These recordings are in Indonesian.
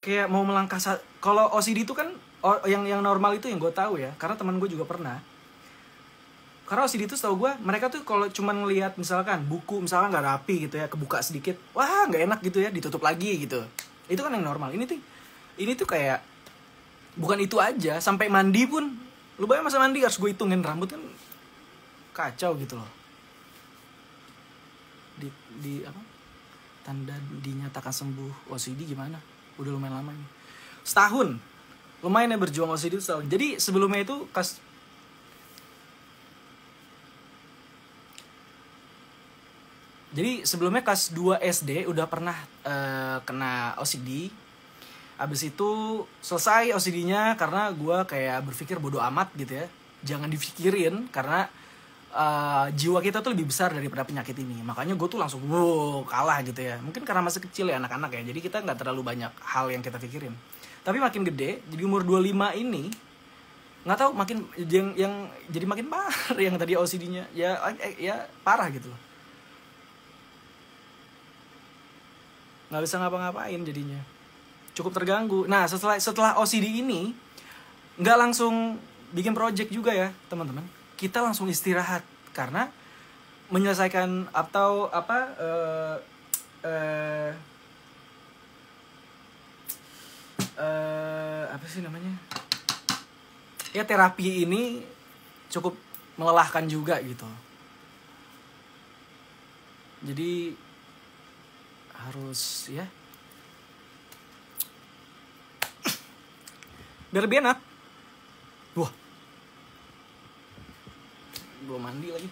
kayak mau melangkah. Kalau OCD itu kan yang normal itu yang gue tahu ya, karena teman gue juga pernah. Karena OCD itu setahu gue, mereka tuh kalau cuma ngelihat misalkan buku misalkan nggak rapi gitu ya, kebuka sedikit, wah nggak enak gitu ya, ditutup lagi gitu. Itu kan yang normal. Ini tuh kayak bukan itu aja, sampai mandi pun, lu bayang masa mandi harus gue hitungin rambut kan kacau gitu loh. Di apa? Tanda dinyatakan sembuh OCD gimana? Udah lumayan lama nih. Setahun. Lumayan ya berjuang OCD itu setahun. Jadi sebelumnya itu kelas 2 SD udah pernah kena OCD. Abis itu selesai OCD-nya karena gue kayak berpikir bodo amat gitu ya. Jangan dipikirin karena jiwa kita tuh lebih besar daripada penyakit ini. Makanya gue tuh langsung kalah gitu ya. Mungkin karena masih kecil ya anak-anak ya. Jadi kita gak terlalu banyak hal yang kita pikirin. Tapi makin gede, jadi umur 25 ini gak tahu makin yang jadi makin parah yang tadi OCD-nya. Ya parah gitu loh. Gak bisa ngapa-ngapain jadinya. Cukup terganggu. Nah setelah OCD ini gak langsung bikin project juga ya teman-teman. Kita langsung istirahat karena menyelesaikan atau apa sih namanya ya, terapi ini cukup melelahkan juga gitu. Jadi harus ya biar lebih enak. Wah, belum mandi lagi.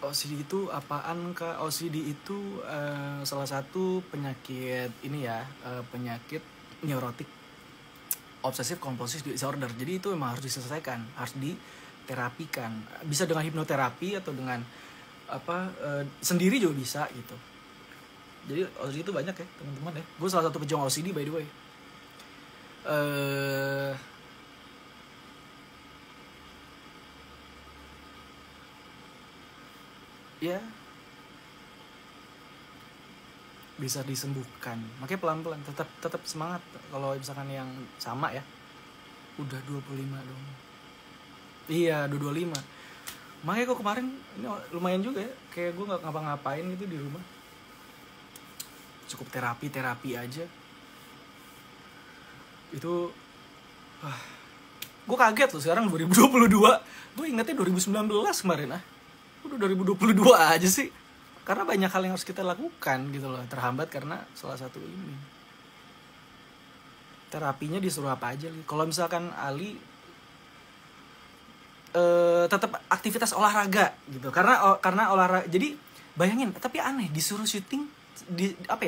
OCD itu apaan Kak? OCD itu salah satu penyakit ini ya, penyakit neurotik, obsessive compulsive disorder. Jadi itu memang harus diselesaikan, harus diterapikan. Bisa dengan hipnoterapi atau dengan sendiri juga bisa gitu. Jadi OCD itu banyak ya teman-teman ya. Gue salah satu pejuang OCD by the way. Ya bisa disembuhkan. Makanya pelan-pelan tetap semangat. Kalau misalkan yang sama ya, udah 25 dong. Iya, 25. Makanya kok kemarin ini lumayan juga ya, kayak gue nggak ngapa-ngapain gitu di rumah. Cukup terapi aja. Itu gue kaget loh sekarang 2022. Gue ingetnya 2019 kemarin udah 2022 aja sih. Karena banyak hal yang harus kita lakukan gitu loh. Terhambat karena salah satu ini. Terapinya disuruh apa aja nih. Kalau misalkan Ali tetap aktivitas olahraga gitu. Karena olahraga. Jadi bayangin, tapi aneh disuruh syuting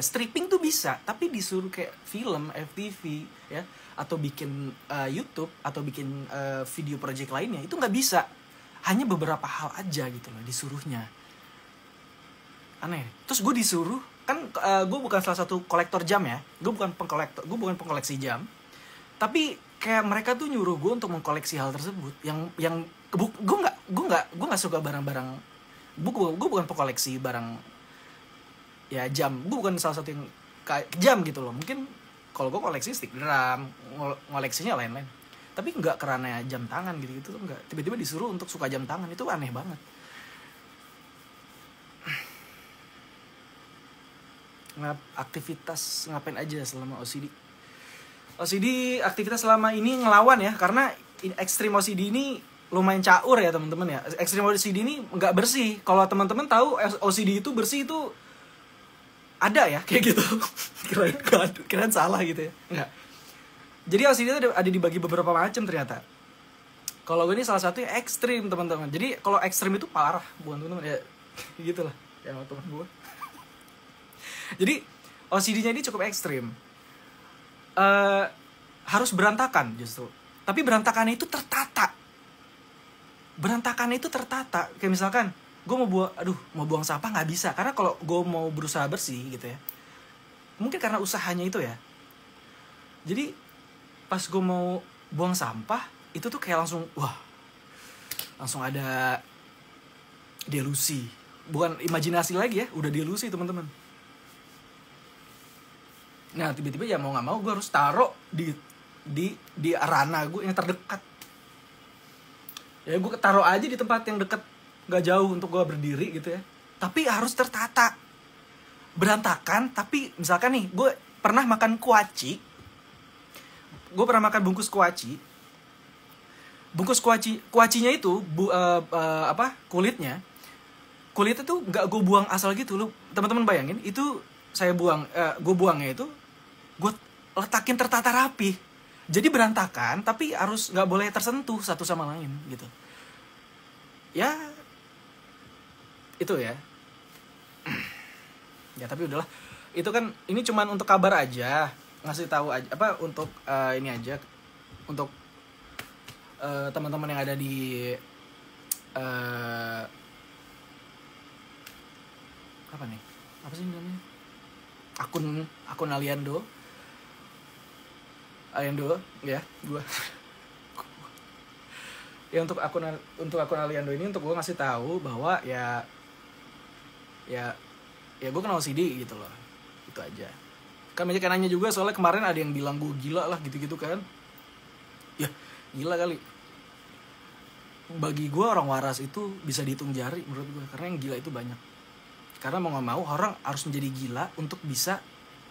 stripping tuh bisa, tapi disuruh kayak film, FTV ya, atau bikin YouTube atau bikin video project lainnya itu nggak bisa. Hanya beberapa hal aja gitu loh disuruhnya. Aneh. Terus gue disuruh kan gue bukan salah satu kolektor jam ya. Gue bukan pengkoleksi jam. Tapi kayak mereka tuh nyuruh gue untuk mengkoleksi hal tersebut yang gue nggak suka barang-barang. Gue bukan pengkoleksi barang ya jam. Gue bukan salah satu yang jam gitu loh. Mungkin kalau gue koleksi stick drum, ngoleksinya lain-lain. Tapi nggak karena jam tangan gitu tuh nggak. Tiba-tiba disuruh untuk suka jam tangan, itu aneh banget. Aktivitas ngapain aja selama OCD? OCD aktivitas selama ini ngelawan ya, karena ekstrim OCD ini lumayan caur ya teman-teman ya. Ekstrim OCD ini nggak bersih. Kalau teman-teman tahu OCD itu bersih itu ada ya kayak gitu. kirain salah gitu ya. Enggak. Jadi OCD itu ada dibagi beberapa macam ternyata. Kalau gue ini salah satu yang ekstrim teman-teman. Jadi kalau ekstrim itu parah bukan teman-teman ya. Gitulah yang teman gue. Jadi OCD-nya ini cukup ekstrim. Harus berantakan justru. Tapi berantakannya itu tertata. Kayak misalkan gue mau buang sampah nggak bisa. Karena kalau gue mau berusaha bersih gitu ya. Mungkin karena usahanya itu ya. Jadi pas gue mau buang sampah itu tuh kayak langsung langsung ada delusi, bukan imajinasi lagi ya, udah delusi teman-teman. Nah tiba-tiba ya mau nggak mau gue harus taruh di ranah gue yang terdekat. Ya gue taruh aja di tempat yang dekat, nggak jauh untuk gue berdiri gitu ya. Tapi harus tertata. Berantakan, tapi misalkan nih gue pernah makan kuaci. Gue pernah makan bungkus kuaci. Bungkus kuacinya itu kulitnya tuh nggak gue buang asal gitu. Lu teman-teman bayangin itu gue buangnya itu gue letakin tertata rapi. Jadi berantakan tapi harus nggak boleh tersentuh satu sama lain gitu. Ya itu ya. Ya tapi udahlah. Itu kan ini cuman untuk kabar aja, ngasih tahu aja untuk ini aja untuk teman-teman yang ada di apa nih? Apa sih namanya? Akun Aliando ya, gua. Ya untuk akun Aliando ini untuk gua ngasih tahu bahwa ya gue kenal OCD gitu loh. Itu aja. Kan banyak yang nanya juga soalnya kemarin ada yang bilang gue gila lah gitu-gitu kan. Ya gila kali. Bagi gue orang waras itu bisa dihitung jari menurut gue. Karena yang gila itu banyak. Karena mau gak mau orang harus menjadi gila untuk bisa.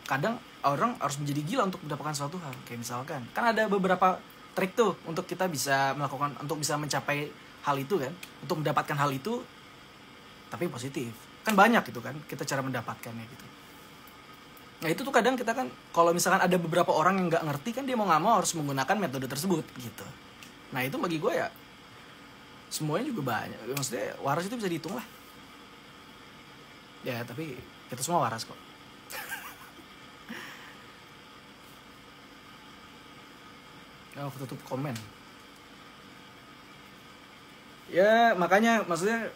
Kadang orang harus menjadi gila untuk mendapatkan suatu hal. Kayak misalkan kan ada beberapa trik tuh untuk kita bisa melakukan, untuk bisa mencapai hal itu kan. Untuk mendapatkan hal itu tapi positif. Kan banyak gitu kan kita cara mendapatkannya gitu. Nah itu tuh kadang kita kan kalau misalkan ada beberapa orang yang nggak ngerti kan dia mau nggak mau harus menggunakan metode tersebut gitu. Nah itu bagi gue ya semuanya juga banyak. Maksudnya waras itu bisa dihitung lah. Ya tapi kita semua waras kok. Nah, aku tutup komen. Ya makanya maksudnya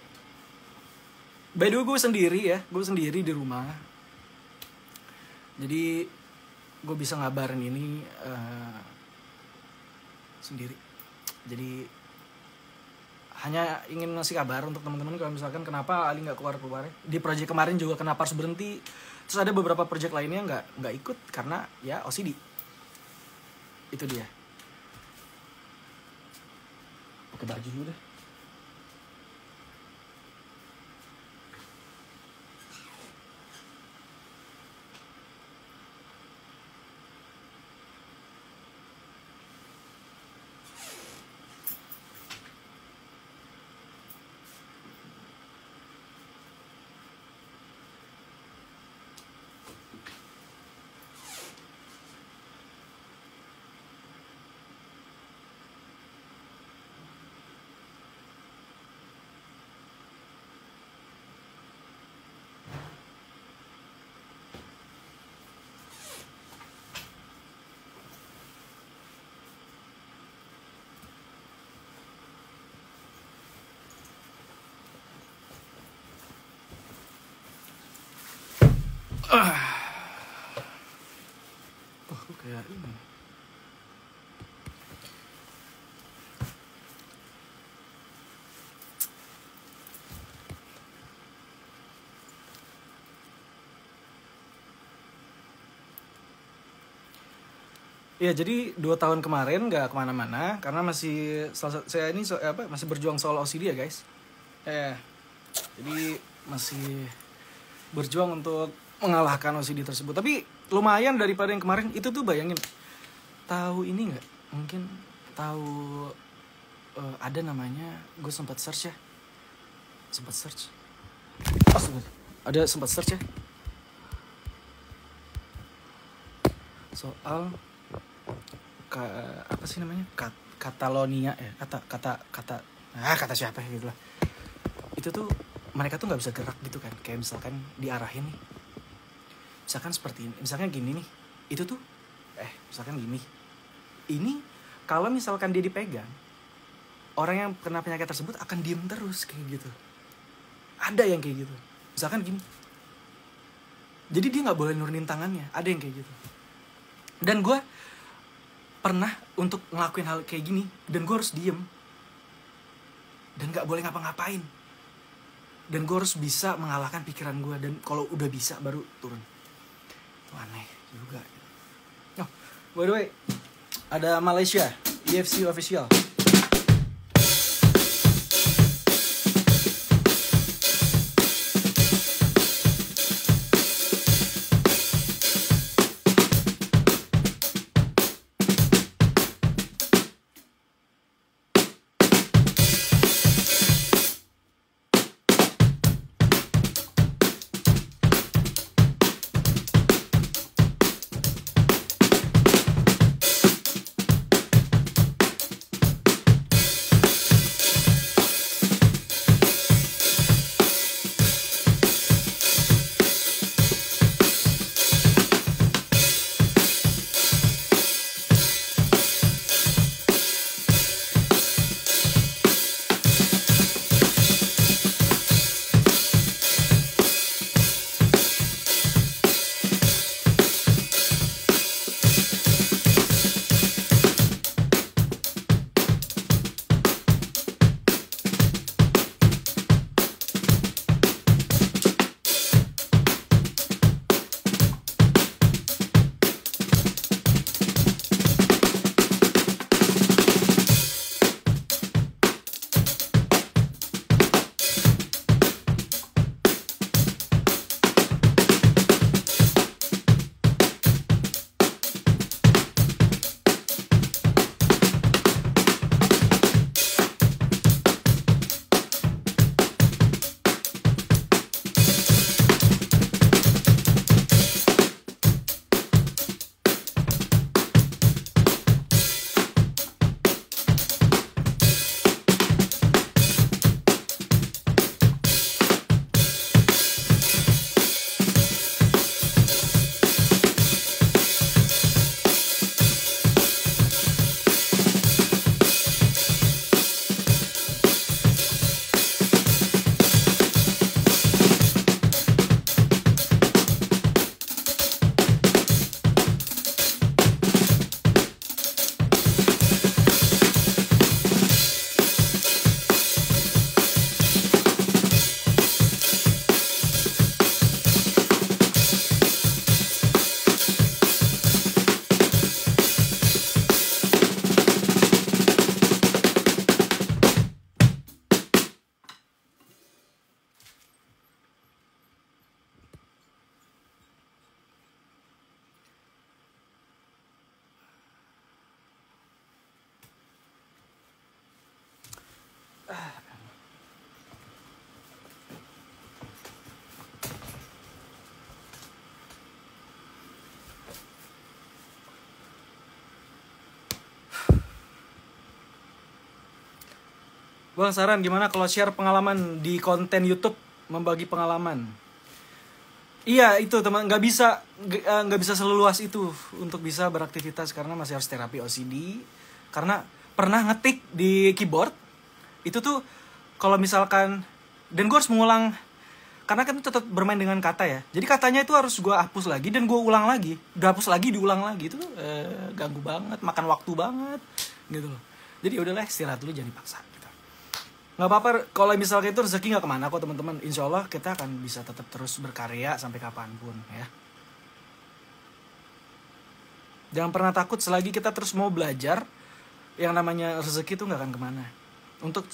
by the way gue sendiri di rumah. Jadi gue bisa ngabarin ini sendiri. Jadi hanya ingin ngasih kabar untuk teman-teman kalau misalkan kenapa Ali nggak keluar di project kemarin juga kenapa harus berhenti. Terus ada beberapa project lainnya nggak ikut karena ya OCD. Itu dia. Pakai baju dulu deh. Kok kayak ini. Ya jadi 2 tahun kemarin nggak kemana-mana karena masih saya ini masih berjuang soal OCD ya guys. Jadi masih berjuang untuk mengalahkan OCD tersebut. Tapi lumayan daripada yang kemarin. Itu tuh bayangin. Tahu ini nggak? Mungkin tahu ada namanya. Gue sempat search ya. Ada sempat search ya. Soal apa sih namanya? Catalonia ya. Kata siapa ya gitu lah. Itu tuh mereka tuh nggak bisa gerak gitu kan, kayak misalkan diarahin nih, misalkan seperti ini, misalnya gini nih, itu tuh misalkan gini, ini kalau misalkan dia dipegang, orang yang kena penyakit tersebut akan diem terus kayak gitu. Ada yang kayak gitu, misalkan gini, jadi dia nggak boleh nurunin tangannya, ada yang kayak gitu. Dan gue pernah untuk ngelakuin hal kayak gini dan gue harus diem dan nggak boleh ngapa-ngapain, dan gue harus bisa mengalahkan pikiran gue, dan kalau udah bisa baru turun. Itu aneh juga. Oh, by the way, ada Malaysia EFC official. Bang, saran gimana kalau share pengalaman di konten YouTube, membagi pengalaman? Iya itu teman, nggak bisa seluas itu untuk bisa beraktivitas karena masih harus terapi OCD. Karena pernah ngetik di keyboard itu tuh kalau misalkan, dan gue harus mengulang karena kan tetap bermain dengan kata ya. Jadi katanya itu harus gue hapus lagi dan gue ulang lagi, hapus lagi diulang lagi, itu ganggu banget, makan waktu banget gitu loh. Jadi udahlah, istirahat dulu, jangan dipaksa. Nggak apa-apa kalau misalnya itu rezeki nggak kemana kok teman-teman. Insya Allah kita akan bisa tetap terus berkarya sampai kapanpun ya. Jangan pernah takut selagi kita terus mau belajar, yang namanya rezeki itu nggak akan kemana.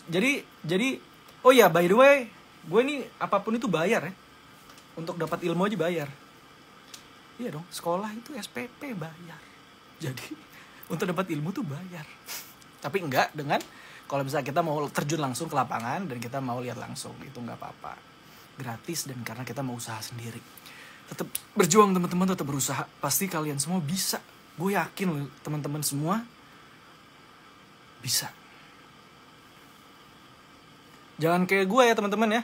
Jadi oh ya, by the way, gue ini apapun itu bayar ya. Untuk dapat ilmu aja bayar. Iya dong, sekolah itu SPP bayar. Jadi untuk dapat ilmu tuh bayar. Tapi enggak dengan kalau misalnya kita mau terjun langsung ke lapangan dan kita mau lihat langsung, itu nggak apa-apa, gratis, dan karena kita mau usaha sendiri. Tetap berjuang teman-teman, tetap berusaha, pasti kalian semua bisa. Gue yakin loh teman-teman semua bisa. Jangan kayak gue ya teman-teman ya,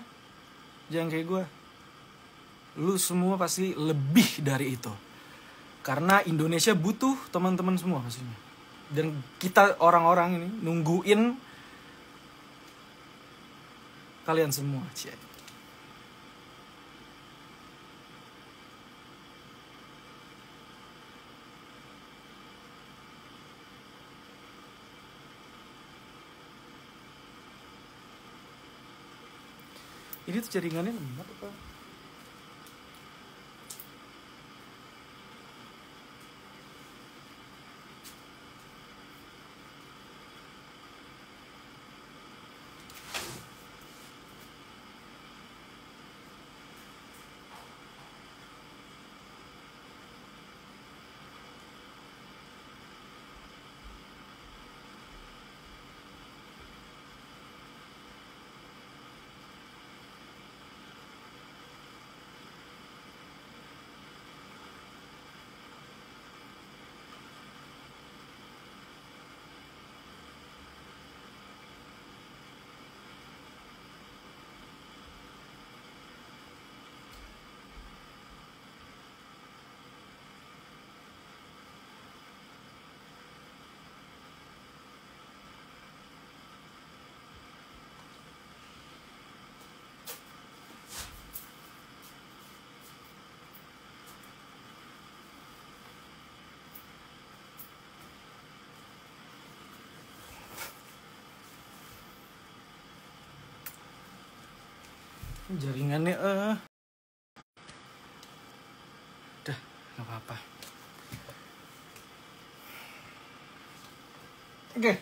jangan kayak gue. Lu semua pasti lebih dari itu, karena Indonesia butuh teman-teman semua pastinya. Dan kita orang-orang ini nungguin kalian semua. Ini tuh jaringannya lemot apa? Jaringannya udah nggak apa-apa. Oke.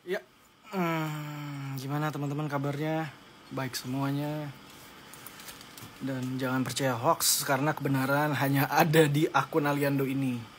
Ya, gimana teman-teman kabarnya? Baik semuanya. Dan jangan percaya hoax karena kebenaran hanya ada di akun Aliando ini.